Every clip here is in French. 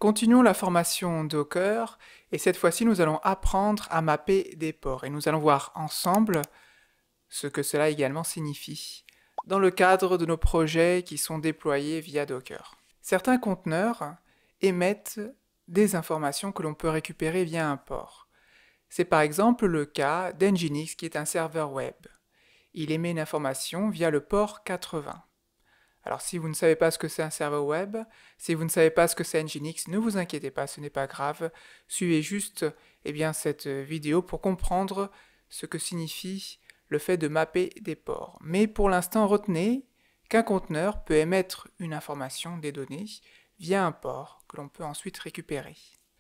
Continuons la formation Docker et cette fois-ci nous allons apprendre à mapper des ports et nous allons voir ensemble ce que cela également signifie dans le cadre de nos projets qui sont déployés via Docker. Certains conteneurs émettent des informations que l'on peut récupérer via un port. C'est par exemple le cas d'Nginx qui est un serveur web. Il émet une information via le port 80. Alors si vous ne savez pas ce que c'est un serveur web, si vous ne savez pas ce que c'est Nginx, ne vous inquiétez pas, ce n'est pas grave. Suivez juste cette vidéo pour comprendre ce que signifie le fait de mapper des ports. Mais pour l'instant, retenez qu'un conteneur peut émettre une information, des données, via un port que l'on peut ensuite récupérer.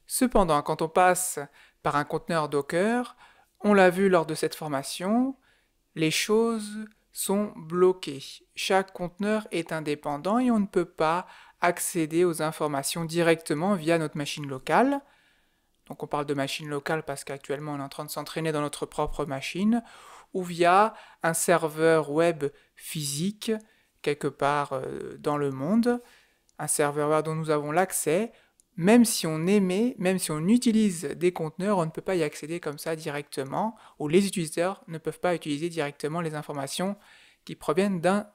Cependant, quand on passe par un conteneur Docker, on l'a vu lors de cette formation, les choses sont bloquées. Chaque conteneur est indépendant et on ne peut pas accéder aux informations directement via notre machine locale. Donc on parle de machine locale parce qu'actuellement on est en train de s'entraîner dans notre propre machine, ou via un serveur web physique quelque part dans le monde, un serveur web dont nous avons l'accès. Même si on utilise des conteneurs, on ne peut pas y accéder comme ça directement, ou les utilisateurs ne peuvent pas utiliser directement les informations qui proviennent d'un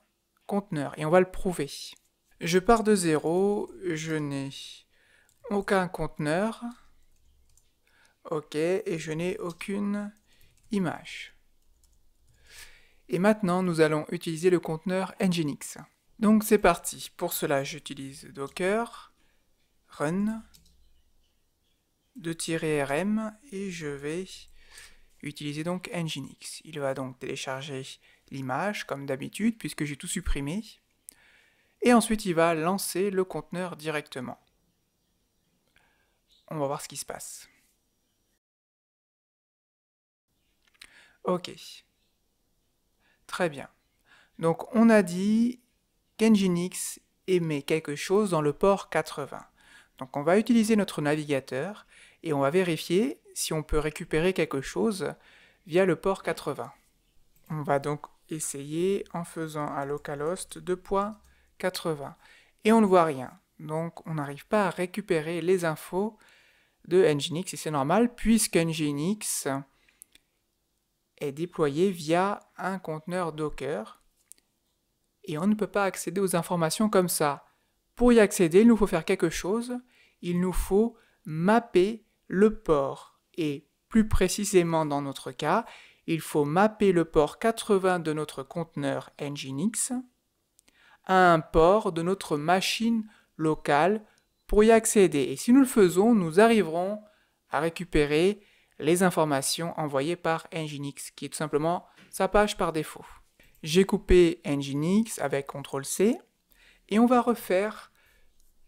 conteneur, et on va le prouver. Je pars de zéro, je n'ai aucun conteneur, ok, et je n'ai aucune image. Et maintenant, nous allons utiliser le conteneur Nginx. Donc c'est parti, pour cela j'utilise Docker, run, -rm, et je vais utiliser donc Nginx. Il va donc télécharger l'image, comme d'habitude, puisque j'ai tout supprimé, et ensuite il va lancer le conteneur directement. On va voir ce qui se passe. Ok. Très bien. Donc on a dit qu'Nginx émet quelque chose dans le port 80. Donc on va utiliser notre navigateur et on va vérifier si on peut récupérer quelque chose via le port 80. On va donc essayer en faisant un localhost 2.80 et on ne voit rien. Donc on n'arrive pas à récupérer les infos de Nginx et c'est normal puisque Nginx est déployé via un conteneur Docker et on ne peut pas accéder aux informations comme ça. Pour y accéder, il nous faut faire quelque chose, il nous faut mapper le port, et plus précisément dans notre cas, il faut mapper le port 80 de notre conteneur Nginx à un port de notre machine locale pour y accéder. Et si nous le faisons, nous arriverons à récupérer les informations envoyées par Nginx, qui est tout simplement sa page par défaut. J'ai coupé Nginx avec CTRL-C, et on va refaire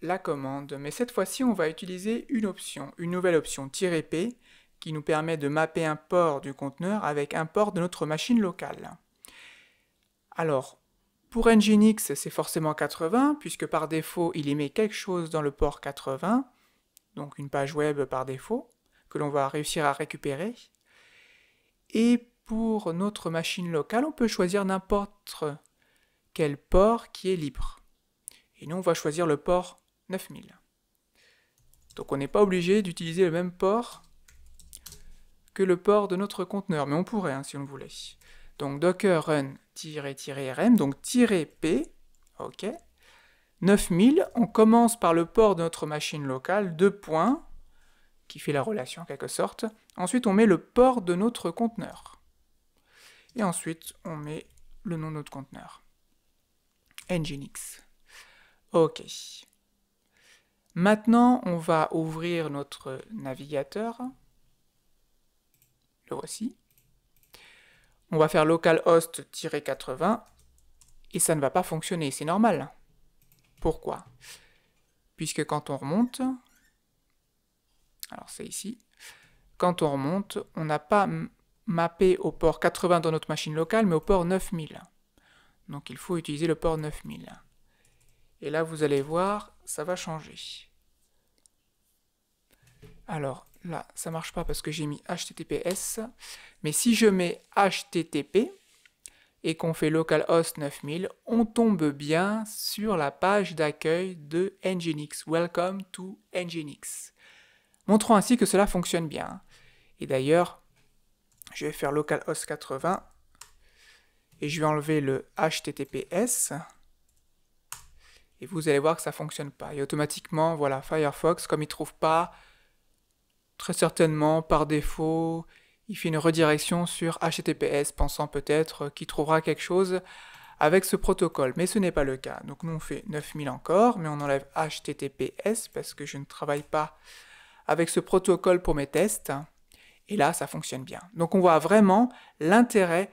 la commande, mais cette fois-ci on va utiliser une nouvelle option -p, qui nous permet de mapper un port du conteneur avec un port de notre machine locale. Alors, pour Nginx, c'est forcément 80, puisque par défaut il émet quelque chose dans le port 80, donc une page web par défaut, que l'on va réussir à récupérer. Et pour notre machine locale, on peut choisir n'importe quel port qui est libre. Et nous, on va choisir le port 9000. Donc on n'est pas obligé d'utiliser le même port que le port de notre conteneur, mais on pourrait si on le voulait. Donc docker run -rm, donc -p, ok. 9000, on commence par le port de notre machine locale, 2 points, qui fait la relation en quelque sorte. Ensuite on met le port de notre conteneur. Et ensuite on met le nom de notre conteneur. Nginx. Ok. Maintenant, on va ouvrir notre navigateur. Le voici. On va faire localhost -80 et ça ne va pas fonctionner, c'est normal. Pourquoi? Puisque quand on remonte, alors c'est ici, quand on remonte, on n'a pas mappé au port 80 dans notre machine locale, mais au port 9000. Donc il faut utiliser le port 9000. Et là, vous allez voir, ça va changer. Alors là, ça marche pas parce que j'ai mis HTTPS. Mais si je mets HTTP, et qu'on fait localhost 9000, on tombe bien sur la page d'accueil de Nginx. Welcome to Nginx. Montrons ainsi que cela fonctionne bien. Et d'ailleurs, je vais faire localhost 80 et je vais enlever le HTTPS. Et vous allez voir que ça ne fonctionne pas. Et automatiquement, voilà, Firefox, comme il ne trouve pas, très certainement, par défaut, il fait une redirection sur HTTPS, pensant peut-être qu'il trouvera quelque chose avec ce protocole. Mais ce n'est pas le cas. Donc nous, on fait 9000 encore, mais on enlève HTTPS parce que je ne travaille pas avec ce protocole pour mes tests. Et là, ça fonctionne bien. Donc on voit vraiment l'intérêt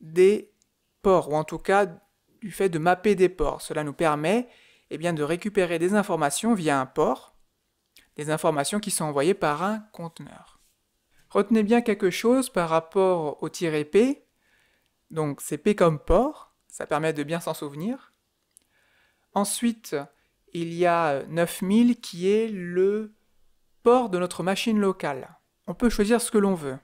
des ports, ou en tout cas du fait de mapper des ports. Cela nous permet bien, de récupérer des informations via un port, des informations qui sont envoyées par un conteneur. Retenez bien quelque chose par rapport au -p, donc c'est P comme port, ça permet de bien s'en souvenir. Ensuite, il y a 9000 qui est le port de notre machine locale. On peut choisir ce que l'on veut,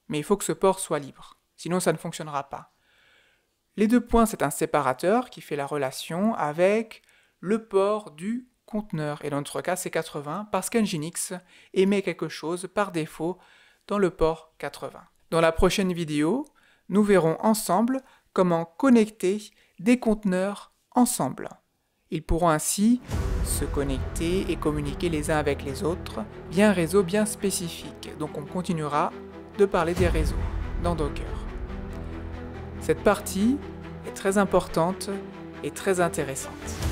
mais il faut que ce port soit libre, sinon ça ne fonctionnera pas. Les 2 points, c'est un séparateur qui fait la relation avec le port du conteneur. Et dans notre cas, c'est 80 parce qu'Nginx émet quelque chose par défaut dans le port 80. Dans la prochaine vidéo, nous verrons ensemble comment connecter des conteneurs ensemble. Ils pourront ainsi se connecter et communiquer les uns avec les autres via un réseau bien spécifique. Donc on continuera de parler des réseaux dans Docker. Cette partie est très importante et très intéressante.